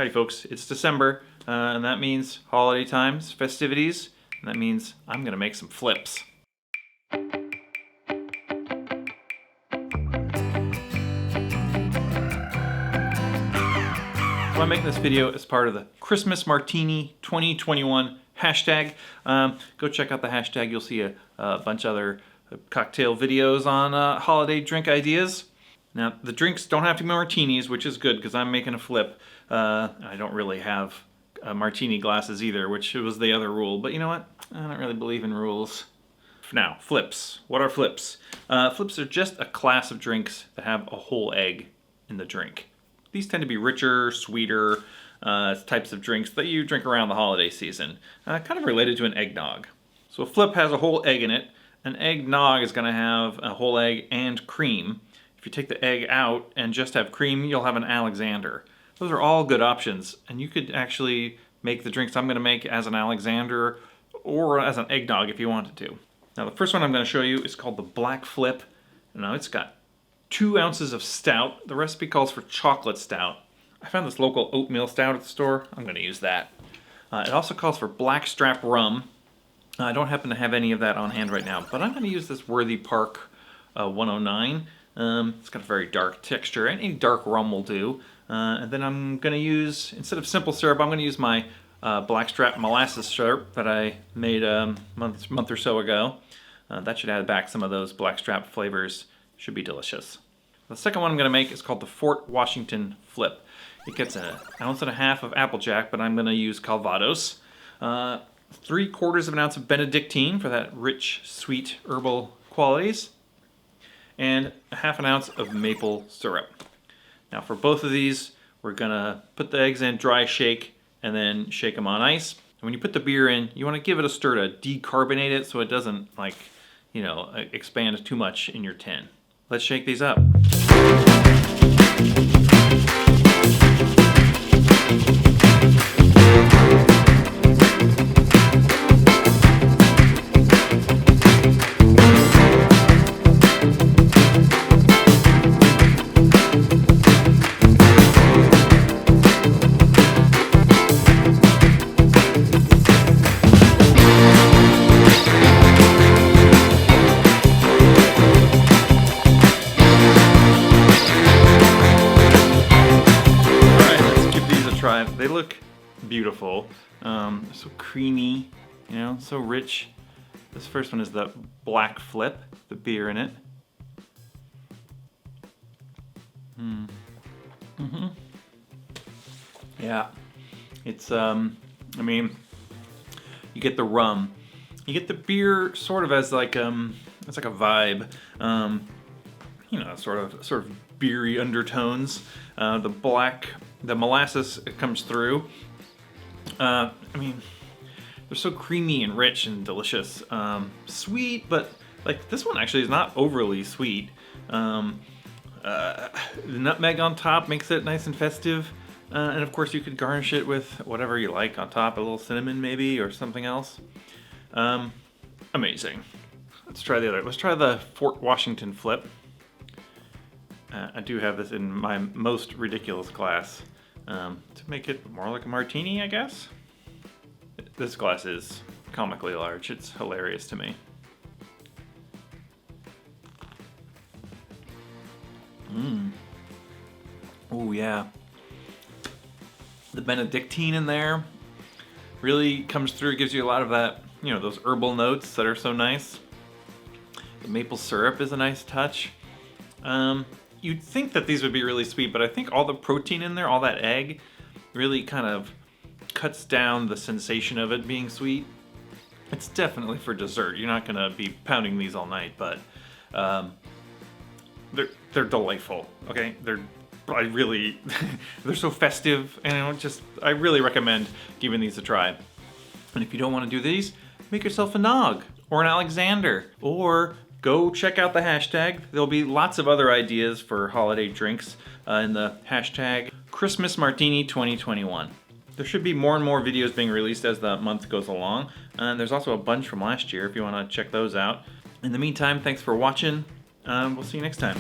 Howdy folks, it's December, and that means holiday times, festivities, and that means I'm gonna make some flips. So I'm making this video as part of the Christmas Martini 2021 hashtag. Go check out the hashtag, you'll see a bunch of other cocktail videos on holiday drink ideas. Now, the drinks don't have to be martinis, which is good because I'm making a flip. I don't really have martini glasses either, which was the other rule. But you know what? I don't really believe in rules. Now, flips. What are flips? Flips are just a class of drinks that have a whole egg in the drink. These tend to be richer, sweeter types of drinks that you drink around the holiday season. Kind of related to an eggnog. So a flip has a whole egg in it. An eggnog is going to have a whole egg and cream. If you take the egg out and just have cream, you'll have an Alexander. Those are all good options, and you could actually make the drinks I'm going to make as an Alexander or as an eggnog if you wanted to. Now the first one I'm going to show you is called the Black Flip. Now it's got 2 ounces of stout. The recipe calls for chocolate stout. I found this local oatmeal stout at the store. I'm going to use that. It also calls for Blackstrap rum. I don't happen to have any of that on hand right now, but I'm going to use this Worthy Park 109. It's got a very dark texture. Any dark rum will do. And then I'm going to use, instead of simple syrup, I'm going to use my Blackstrap molasses syrup that I made a month or so ago. That should add back some of those Blackstrap flavors. Should be delicious. The second one I'm going to make is called the Fort Washington Flip. It gets 1.5 ounces of Applejack, but I'm going to use Calvados. 3/4 of an ounce of Benedictine for that rich, sweet, herbal qualities. And 1/2 ounce of maple syrup. Now for both of these, we're gonna put the eggs in, dry shake, and then shake them on ice. And when you put the beer in, you wanna give it a stir to decarbonate it so it doesn't expand too much in your tin. Let's shake these up. They look beautiful. They're so creamy, you know, so rich. This first one is the Black Flip, the beer in it. Yeah, it's I mean, you get the rum, you get the beer sort of as like it's like a vibe, you know, sort of beery undertones. The molasses, it comes through. I mean, they're so creamy and rich and delicious. Sweet, but like this one actually is not overly sweet. The nutmeg on top makes it nice and festive. And of course you could garnish it with whatever you like on top, a little cinnamon maybe or something else. Amazing. Let's try the other. Let's try the Fort Washington Flip. I do have this in my most ridiculous glass to make it more like a martini, I guess. This glass is comically large. It's hilarious to me. Oh yeah. The Benedictine in there really comes through, gives you a lot of that, you know, those herbal notes that are so nice. The maple syrup is a nice touch. You'd think that these would be really sweet, but I think all the protein in there, all that egg, really kind of cuts down the sensation of it being sweet. It's definitely for dessert. You're not gonna be pounding these all night, but they're delightful. Okay, they're so festive, and I really recommend giving these a try. And if you don't want to do these, make yourself a Nog or an Alexander, or go check out the hashtag. There'll be lots of other ideas for holiday drinks in the hashtag Christmas Martini 2021. There should be more and more videos being released as the month goes along. And there's also a bunch from last year if you want to check those out. In the meantime, thanks for watching. We'll see you next time.